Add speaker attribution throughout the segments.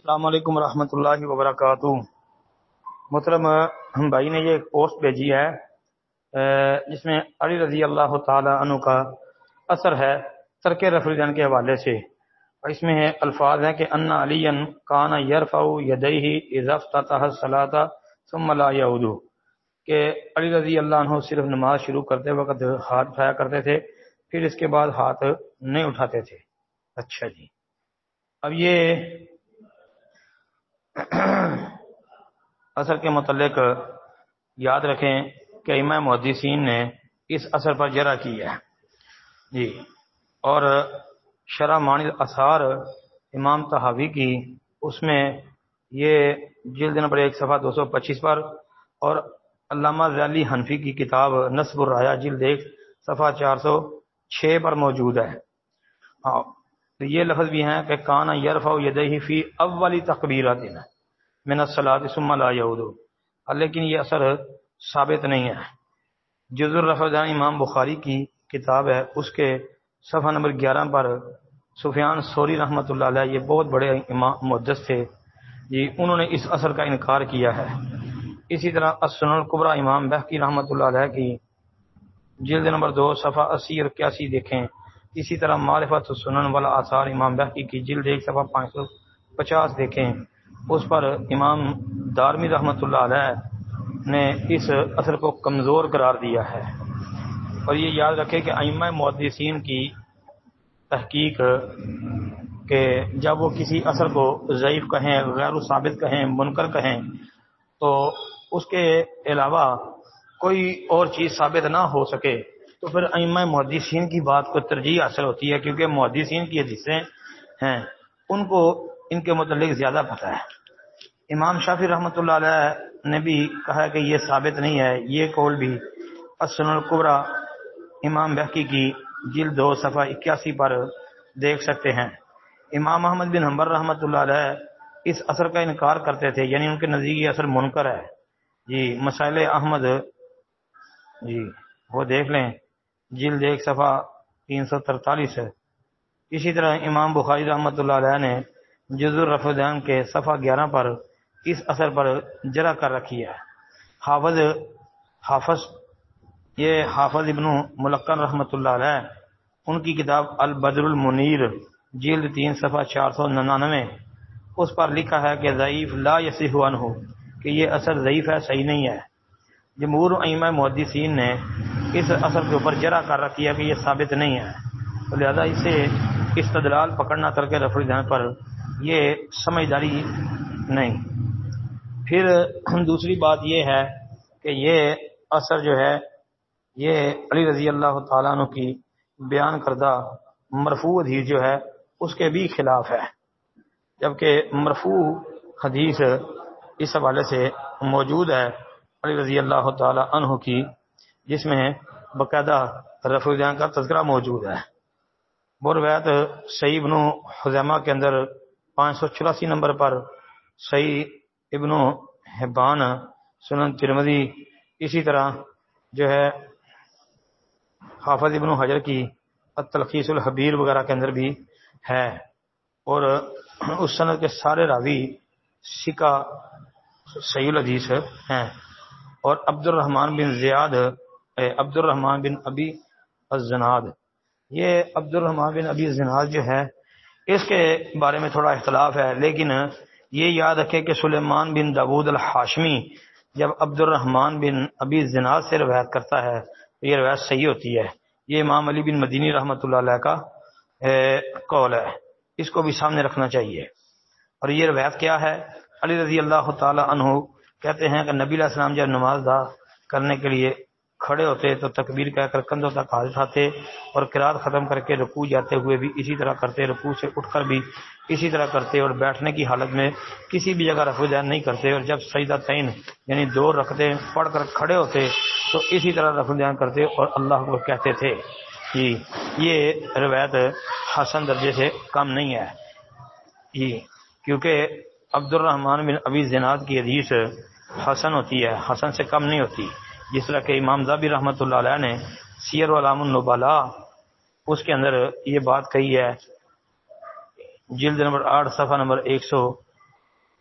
Speaker 1: السلام علیکم ورحمۃ اللہ وبرکاتہ۔ محترم بھائی نے یہ ایک پوسٹ بھیجی ہے جس میں علی رضی اللہ تعالی عنہ کا اثر ہے ترک رفع الیدین کے حوالے سے، اور اس میں الفاظ ہیں کہ ان علی کان یرفع یدیہ اذا افتتح الصلاۃ ثم لا یعود، کہ علی رضی اللہ عنہ صرف نماز شروع کرتے وقت ہاتھ اٹھایا کرتے تھے، پھر اس کے بعد ہاتھ نہیں اٹھاتے تھے۔ اچھا جی، اب یہ اثر کے متعلق یاد رکھیں کہ ائمہ محدثین نے اس اثر پر جرح کی ہے جی، اور شرح معانی الاثار امام طحاوی کی، اس میں یہ جلد نمبر 1 صفحہ 225 پر، اور علامہ ذیلی حنفی کی کتاب نصب الرایا جلد 1 صفحہ 406 پر موجود ہے۔ یہ لفظ بھی ہیں کہ کان یرفع یدیہ فی اول تکبیرۃ من الصلاۃ ثم لا یعود، لیکن یہ اثر ثابت نہیں ہے۔ جزء الرفع الیدین امام بخاری کی کتاب ہے، اس کے صفحہ نمبر 11 پر سفیان ثوری رحمۃ اللہ علیہ، یہ بہت بڑے امام محدث تھے جی، انہوں نے اس اثر کا انکار کیا ہے۔ اسی طرح السنن الکبریٰ امام بہقی رحمۃ اللہ علیہ کی جلد نمبر 2 صفحہ 80 اور 81 دیکھیں۔ اسی طرح معرفت السنن والآثار امام بہقی کی جلد 1 صفحہ 550 دیکھیں، اس پر امام دارمی رحمۃ اللہ علیہ نے اس اثر کو کمزور قرار دیا ہے۔ اور یہ یاد رکھے کہ ائمہ محدثین کی تحقیق کہ جب وہ کسی اثر کو ضعیف کہیں، غیر ثابت کہیں، منکر کہیں، تو اس کے علاوہ کوئی اور چیز ثابت نہ ہو سکے تو پھر ائمہ محدثین کی بات کو ترجیح حاصل ہوتی ہے، کیونکہ محدثین کی حدیثیں ہیں، ان کو ان کے متعلق زیادہ پتہ ہے۔ امام شافعی رحمۃ اللہ علیہ نے بھی کہا کہ یہ ثابت نہیں ہے، یہ قول بھی السنن الکبریٰ امام بہقی کی جلد 2 صفحہ 81 پر دیکھ سکتے ہیں۔ امام احمد بن حنبل رحمۃ اللہ علیہ اس اثر کا انکار کرتے تھے، یعنی ان کے نزدیک یہ اثر منکر ہے جی۔ مسائل احمد جی وہ دیکھ لیں، جلد 1 صفحہ 343 ہے۔ اسی طرح امام بخاری رحمۃ اللہ علیہ نے جزء الرفع الیدین کے صفحہ 11 پر اس اثر پر جرح کر رکھی ہے۔ حافظ ابن ملقن رحمۃ اللہ علیہ، ان کی کتاب البدر المنیر جلد 3 صفحہ 499، اس پر لکھا ہے کہ ضعیف لا یصح عنہ، کہ یہ اثر ضعیف ہے، صحیح نہیں ہے۔ جمہور ائمہ محدثین نے اس اثر کے اوپر جرح کر رکھی ہے کہ یہ ثابت نہیں ہے، تو لہذا اسے استدلال پکڑنا ترک رفع الیدین پر یہ سمجھداری نہیں۔ پھر دوسری بات یہ ہے کہ یہ اثر جو ہے یہ علی رضی اللہ تعالیٰ عنہ کی بیان کردہ مرفوع حدیث جو ہے اس کے بھی خلاف ہے، جبکہ مرفوع حدیث اس حوالے سے موجود ہے علی رضی اللہ تعالیٰ عنہ کی، جس میں باقاعدہ رفع الیدین کا تذکرہ موجود ہے۔ وہ روایت صحیح ابن خزیمہ کے اندر 584 نمبر پر، صحیح ابن حبان، سنن ترمذی، اسی طرح جو ہے حافظ ابن حجر کی التلخیص الحبیر وغیرہ کے اندر بھی ہے، اور اس سند کے سارے راوی ثقہ صحیح الحدیث ہیں۔ اور عبد الرحمن بن ابی الزناد، یہ عبد الرحمن بن ابی الزناد جو ہے اس کے بارے میں تھوڑا اختلاف ہے، لیکن یہ یاد رکھے کہ سلیمان بن داود الحاشمی جب عبد الرحمن بن ابی الزناد سے روایت کرتا ہے تو یہ روایت صحیح ہوتی ہے۔ یہ امام علی بن مدینی رحمۃ اللہ علیہ کا قول ہے، اس کو بھی سامنے رکھنا چاہیے۔ اور یہ روایت کیا ہے؟ علی رضی اللہ تعالی عنہ کہتے ہیں کہ نبی علیہ السلام جب نماز ادا کرنے کے لیے کھڑے ہوتے تو تکبیر کہہ کر کندھوں تک ہاتھ اٹھاتے، اور قرات ختم کر کے رکوع جاتے ہوئے بھی اسی طرح کرتے، رکوع سے اٹھ کر بھی اسی طرح کرتے، اور بیٹھنے کی حالت میں کسی بھی جگہ رفع الیدین نہیں کرتے، اور جب سجدہ تین یعنی 2 رکعتیں پڑھ کر کھڑے ہوتے تو اسی طرح رفع الیدین کرتے اور اللہ کو کہتے تھے جی۔ یہ روایت حسن درجے سے کم نہیں ہے جی، کیونکہ عبد الرحمن بن ابی زناد کی حدیث حسن ہوتی ہے، حسن سے کم نہیں ہوتی، جس طرح کہ امام ذہبی رحمۃ اللہ علیہ نے سیر اعلام النبلاء اس کے اندر یہ بات کہی ہے، جلد نمبر 8 صفحہ نمبر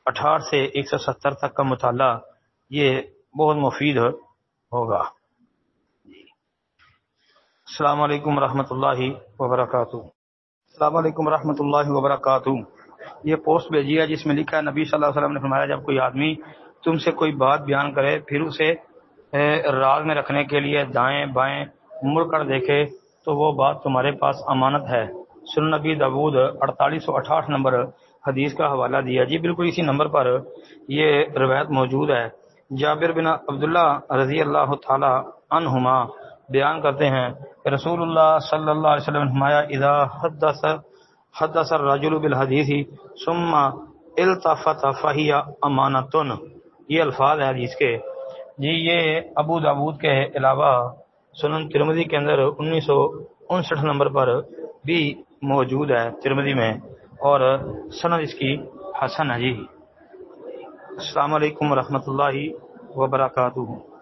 Speaker 1: 168 سے 170 تک کا مطالعہ یہ بہت مفید ہوگا۔ السلام علیکم ورحمۃ اللہ وبرکاتہ۔ السلام علیکم ورحمۃ اللہ وبرکاتہ۔ یہ پوسٹ بھیجی ہے جس میں لکھا ہے نبی صلی اللہ علیہ وسلم نے فرمایا جب کوئی آدمی تم سے کوئی بات بیان کرے پھر اسے راز میں رکھنے کے لیے دائیں بائیں مڑ کر دیکھے تو وہ بات تمہارے پاس امانت ہے۔ سنن نبی داؤد 4868 نمبر حدیث کا حوالہ دیا۔ جی بالکل اسی نمبر پر یہ روایت موجود ہے۔ جابر بن عبداللہ رضی اللہ تعالی عنہما بیان کرتے ہیں کہ رسول اللہ صلی اللہ علیہ وسلم نے فرمایا اذا حدث الرجل بالحدیث ثم التفت فہی امانۃ، یہ الفاظ ہیں حدیث کے۔ جی یہ ابو داود کے علاوہ سنن ترمذی کے اندر 1959 نمبر پر بھی موجود ہے ترمذی میں، اور سند اس کی حسن ہے۔ جی السلام علیکم ورحمۃ اللہ وبرکاتہ۔